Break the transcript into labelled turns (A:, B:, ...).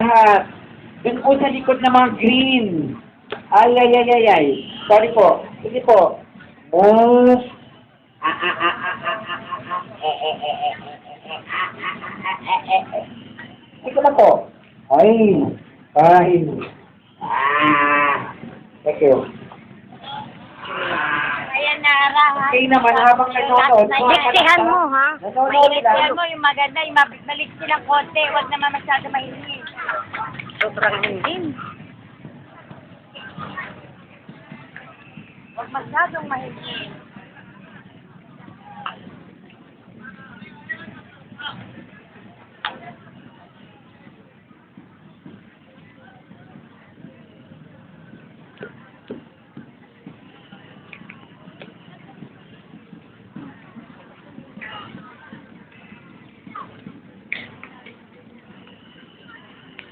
A: lahat. Doon po sa likod ng mga green. Ay, ay, ay, ay, ay. Sorry po. Sige po. Move. Ito na po. Ay. Ay. Thank you.
B: Ayan na, Raha.
A: Okay naman, habang nanonood.
B: Mailiksihan mo, ha?
A: Nanonood
B: Mailiksihan
A: lang.
B: mo yung maganda, yung mabalik silang konti. Huwag naman masyado mahingin. Sobrang hingin. Huwag masyadong mahingin.